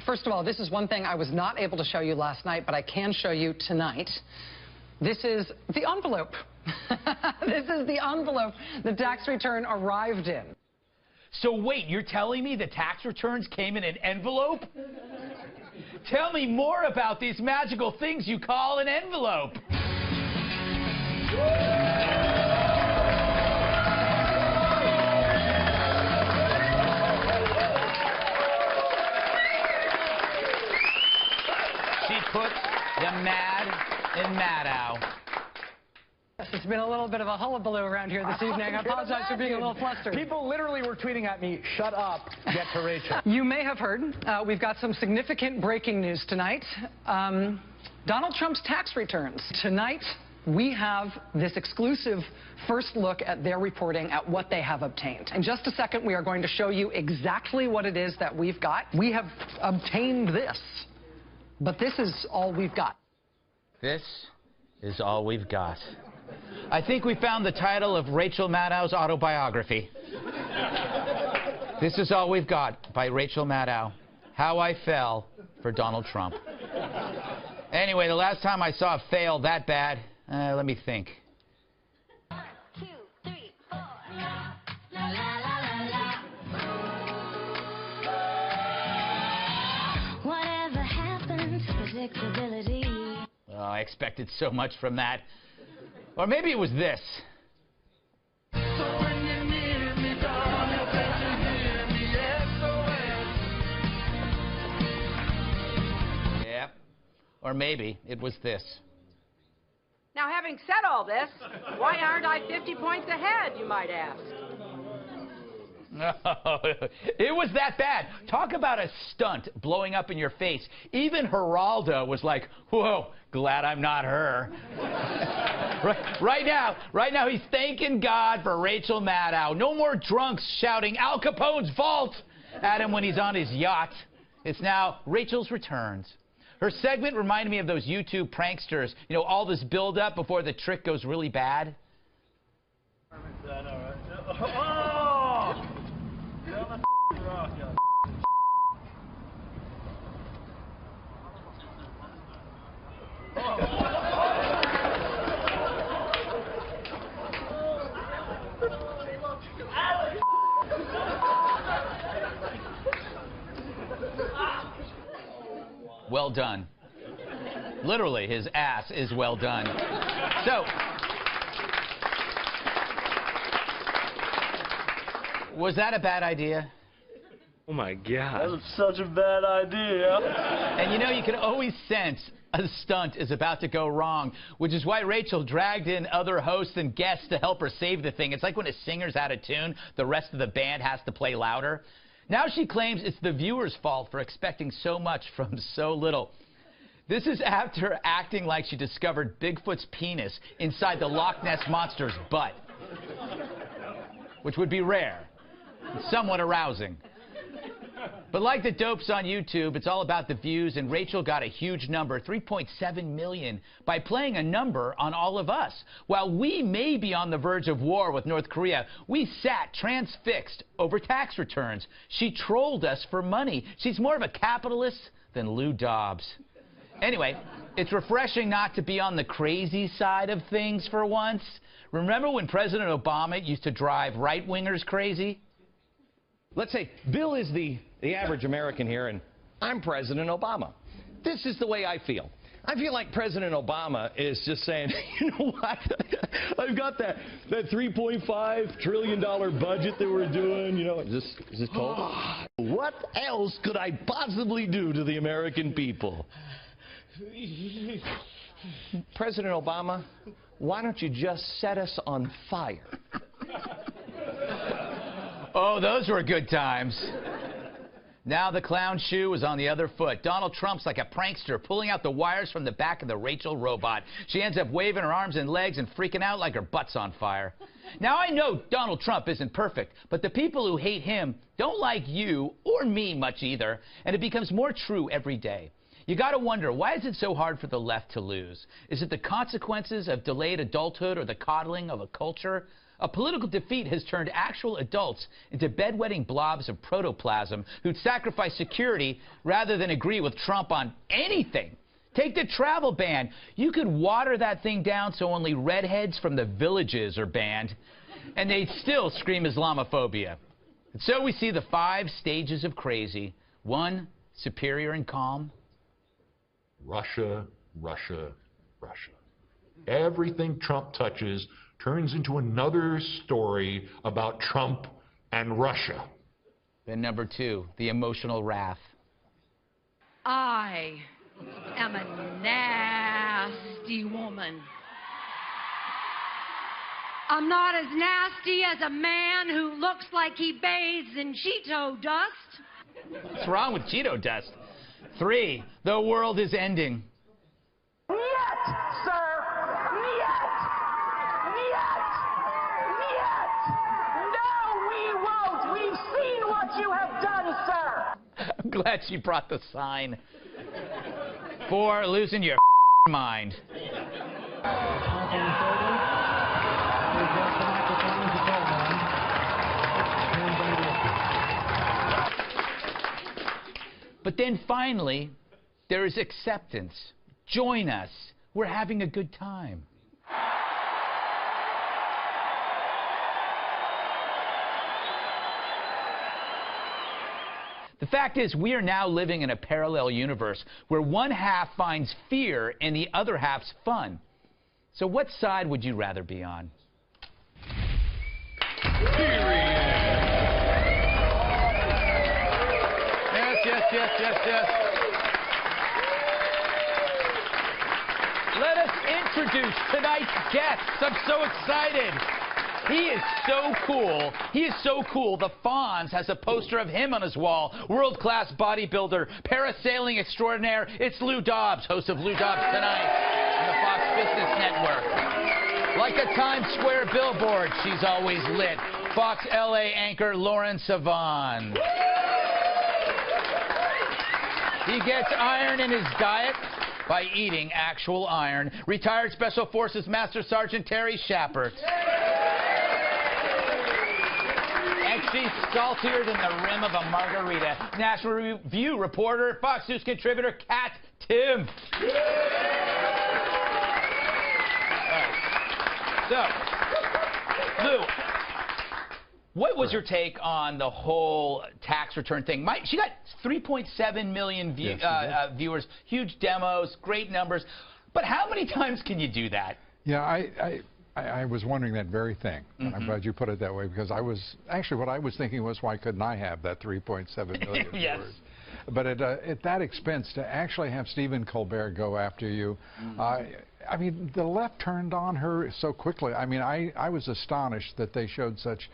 First of all, this is one thing I was not able to show you last night, but I can show you tonight. This is the envelope. This is the envelope the tax return arrived in. So wait, you're telling me the tax returns came in an envelope? Tell me more about these magical things you call an envelope. She put the mad in Maddow. It's been a little bit of a hullabaloo around here this evening. I apologize for being a little flustered. People literally were tweeting at me, "Shut up, get to Rachel." You may have heard, we've got some significant breaking news tonight. Donald Trump's tax returns. Tonight, we have this exclusive first look at their reporting at what they have obtained. In just a second, we are going to show you exactly what it is that we've got. We have obtained this, but this is all we've got. This is all we've got. I think we found the title of Rachel Maddow's autobiography. This is all we've got by Rachel Maddow. How I fell for Donald Trump. Anyway, the last time I saw a fail that bad, let me think. 1, 2, 3, 4. La, la, la, la, la. Whatever happened to predictability? Oh, I expected so much from that. Or maybe it was this. Yeah. Or maybe it was this. Now, having said all this, why aren't I 50 points ahead, you might ask? No, it was that bad. Talk about a stunt blowing up in your face. Even Geraldo was like, whoa, glad I'm not her. Right now, he's thanking God for Rachel Maddow. No more drunks shouting Al Capone's vault at him when he's on his yacht. It's now Rachel's returns. Her segment reminded me of those YouTube pranksters. You know, all this build-up before the trick goes really bad. Well done. Literally, his ass is well done. So, was that a bad idea? Oh my God. That was such a bad idea. And you know, you can always sense a stunt is about to go wrong, which is why Rachel dragged in other hosts and guests to help her save the thing. It's like when a singer's out of tune, the rest of the band has to play louder. Now she claims it's the viewer's fault for expecting so much from so little. This is after acting like she discovered Bigfoot's penis inside the Loch Ness Monster's butt, which would be rare and somewhat arousing. But like the dopes on YouTube, it's all about the views, and Rachel got a huge number, 3.7 million, by playing a number on all of us. While we may be on the verge of war with North Korea, we sat transfixed over tax returns. She trolled us for money. She's more of a capitalist than Lou Dobbs. Anyway, it's refreshing not to be on the crazy side of things for once. Remember when President Obama used to drive right-wingers crazy? Let's say Bill is the average American here, and I'm President Obama. This is the way I feel. I feel like President Obama is just saying, you know what? I've got that $3.5 trillion budget that we're doing. You know, is this cold? What else could I possibly do to the American people? President Obama, why don't you just set us on fire? Oh, those were good times. Now the clown shoe is on the other foot. Donald Trump's like a prankster pulling out the wires from the back of the Rachel robot. She ends up waving her arms and legs and freaking out like her butt's on fire. Now I know Donald Trump isn't perfect, but the people who hate him don't like you or me much either, and it becomes more true every day. You got to wonder, why is it so hard for the left to lose? Is it the consequences of delayed adulthood or the coddling of a culture? A political defeat has turned actual adults into bedwetting blobs of protoplasm who'd sacrifice security rather than agree with Trump on anything. Take the travel ban. You could water that thing down so only redheads from the villages are banned, and they'd still scream Islamophobia. And so we see the 5 stages of crazy. 1, superior and calm. Russia, Russia, Russia. Everything Trump touches turns into another story about Trump and Russia. Then number 2, the emotional wrath. I am a nasty woman. I'm not as nasty as a man who looks like he bathes in Cheeto dust. What's wrong with Cheeto dust? 3, the world is ending. Niet, sir! Niet! Niet! Niet! No, we won't! We've seen what you have done, sir! I'm glad she brought the sign. 4, losing your mind. But then finally, there is acceptance. Join us. We're having a good time. The fact is, we are now living in a parallel universe where one half finds fear and the other half's fun. So what side would you rather be on? Yes. Let us introduce tonight's guests. I'm so excited. He is so cool. He is so cool. The Fonz has a poster of him on his wall. World-class bodybuilder, parasailing extraordinaire. It's Lou Dobbs, host of Lou Dobbs Tonight on the Fox Business Network. Like a Times Square billboard, she's always lit. Fox LA anchor Lauren Sivan. He gets iron in his diet by eating actual iron. Retired Special Forces Master Sergeant Terry Shepard. And she's saltier than the rim of a margarita. National Review reporter, Fox News contributor Kat Tim. So, Lou, what was your take on the whole tax return thing? She got 3.7 million viewers, huge demos, great numbers. But how many times can you do that? Yeah, I was wondering that very thing. And I'm glad you put it that way, because what I was thinking was, why couldn't I have that 3.7 million Yes. viewers? But at that expense, to actually have Stephen Colbert go after you, I mean, the left turned on her so quickly. I mean, I was astonished that they showed such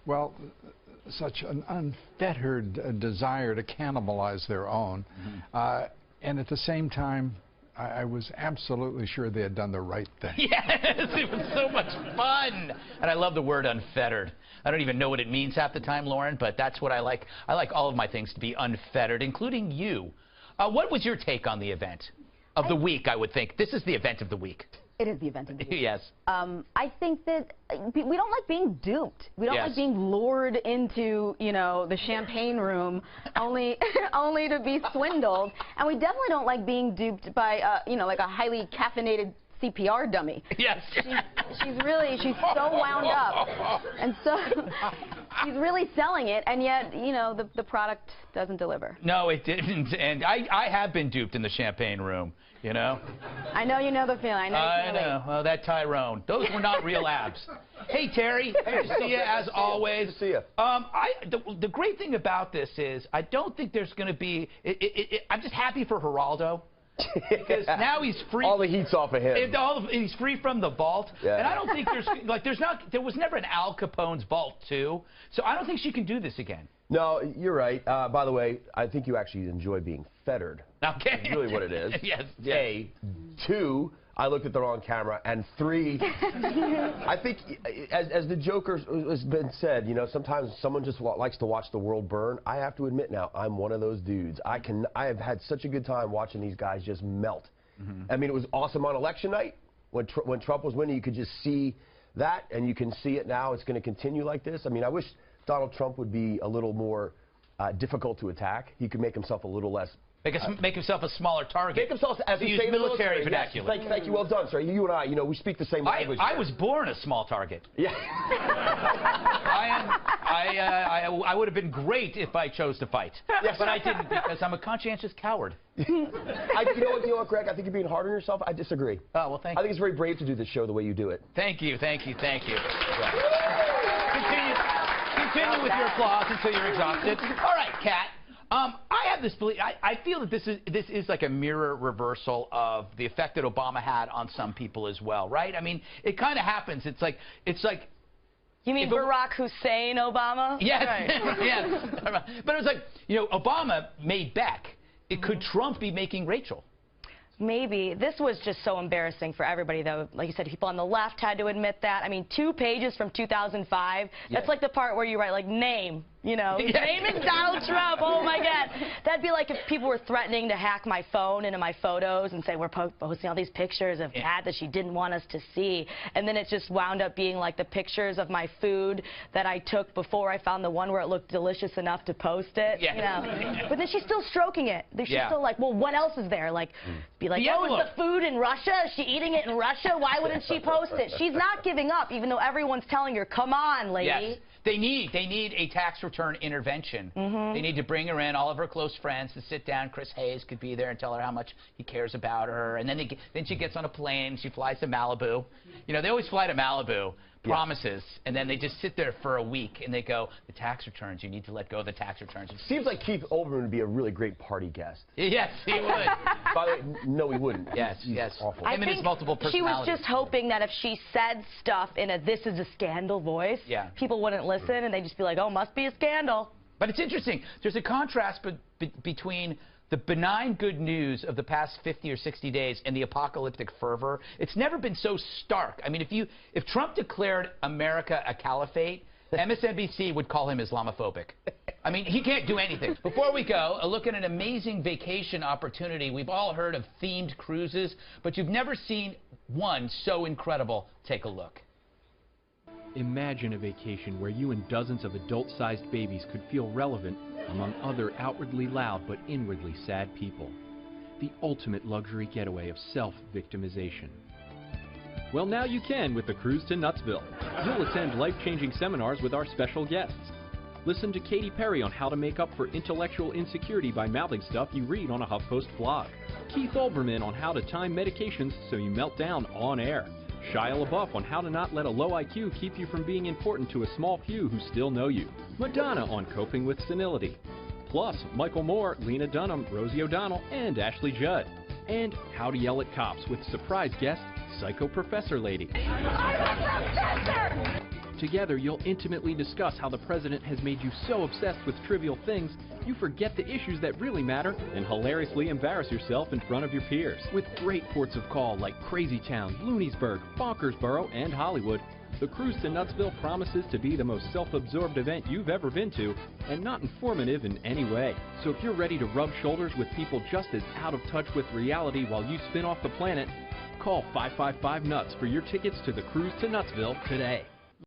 an unfettered desire to cannibalize their own. And at the same time, I was absolutely sure they had done the right thing. Yes, it was so much fun. And I love the word unfettered. I don't even know what it means half the time, Lauren, but that's what I like. I like all of my things to be unfettered, including you. What was your take on the event of the week, I would think? This is the event of the week. It is the event of the week. Yes. I think that we don't like being duped. We don't like being lured into, you know, the champagne room only to be swindled. And we definitely don't like being duped by, you know, like a highly caffeinated CPR dummy. Yes. She's so wound up. And so she's really selling it, and yet, you know, the product doesn't deliver. No, it didn't. And I have been duped in the champagne room, you know. I know you know the feeling. I know. Well, that Tyrone. Those were not real abs. Hey, Terry. Good to see you, as always. Good to see you. The great thing about this is I don't think there's going to be... I'm just happy for Geraldo. Because now he's free. All the heat's off of him. He's free from the vault. Yeah. And I don't think there was never an Al Capone's vault 2. So I don't think she can do this again. No, you're right. By the way, I think you actually enjoy being fettered. Okay. That's really what it is. Yes. A. 2, I looked at the wrong camera. And 3, I think, as the Joker has been said, you know, sometimes someone just likes to watch the world burn. I have to admit now, I'm one of those dudes. I have had such a good time watching these guys just melt. I mean, it was awesome on election night. When Trump was winning, you could just see that, and you can see it now. It's going to continue like this. I mean, I wish Donald Trump would be a little more difficult to attack. He could make himself a little less. Make himself a smaller target. Make himself, as use military vernacular. Yes, thank you. Well done, sir. You and I, we speak the same language. I was born a small target. Yeah. I would have been great if I chose to fight. Yes. But I didn't because I'm a conscientious coward. You know what, Greg? I think you're being hard on yourself. I disagree. Oh, well, thank you. I think it's very brave to do this show the way you do it. Thank you. Yeah. Continue with your applause until you're exhausted. All right, Kat. I have this belief. I feel that this is like a mirror reversal of the effect that Obama had on some people as well, right? I mean, it kind of happens. It's like. You mean Barack Hussein Obama? Yes. Right. Yes. But it was like, Obama made Beck. Could Trump be making Rachel? Maybe. This was just so embarrassing for everybody, though. Like you said, people on the left had to admit that. I mean, 2 pages from 2005. That's like the part where you write, like, name. His name is Donald Trump. Oh, my God. That'd be like if people were threatening to hack my phone into my photos and say, we're posting all these pictures of Kat that she didn't want us to see. And then it just wound up being like the pictures of my food that I took before I found the one where it looked delicious enough to post it. But then she's still stroking it. She's still like, well, what else is there? Like, be like, oh, is the food in Russia? Is she eating it in Russia? Why wouldn't she post it? She's not giving up, even though everyone's telling her, come on, lady. Yes. They need a tax return intervention. They need to bring her in, all of her close friends, to sit down. Chris Hayes could be there and tell her how much he cares about her. And then she gets on a plane. She flies to Malibu. They always fly to Malibu. Promises, and then they just sit there for a week, and they go, the tax returns, you need to let go of the tax returns. Seems like Keith Olbermann would be a really great party guest. Yes, he would. By the way, no, he wouldn't. Yes. Awful. I think his multiple personalities. She was just hoping that if she said stuff in a this is a scandal voice, people wouldn't listen, and they'd just be like, oh, must be a scandal. But it's interesting. There's a contrast between the benign good news of the past 50 or 60 days and the apocalyptic fervor. It's never been so stark. I mean, if Trump declared America a caliphate, MSNBC would call him Islamophobic. I mean, he can't do anything. Before we go, a look at an amazing vacation opportunity. We've all heard of themed cruises, but you've never seen one so incredible. Take a look. Imagine a vacation where you and dozens of adult-sized babies could feel relevant among other outwardly loud but inwardly sad people. The ultimate luxury getaway of self-victimization. Well, now you can with the Cruise to Nutsville. You'll attend life-changing seminars with our special guests. Listen to Katy Perry on how to make up for intellectual insecurity by mouthing stuff you read on a HuffPost blog. Keith Olbermann on how to time medications so you melt down on air. Shia LaBeouf on how to not let a low IQ keep you from being important to a small few who still know you. Madonna on coping with senility. Plus, Michael Moore, Lena Dunham, Rosie O'Donnell, and Ashley Judd. And how to yell at cops with surprise guest, Psycho Professor Lady. Together, you'll intimately discuss how the president has made you so obsessed with trivial things, you forget the issues that really matter and hilariously embarrass yourself in front of your peers. With great ports of call like Crazy Town, Looniesburg, Bonkersboro, and Hollywood, the Cruise to Nutsville promises to be the most self-absorbed event you've ever been to and not informative in any way. So if you're ready to rub shoulders with people just as out of touch with reality while you spin off the planet, call 555-NUTS for your tickets to the Cruise to Nutsville today.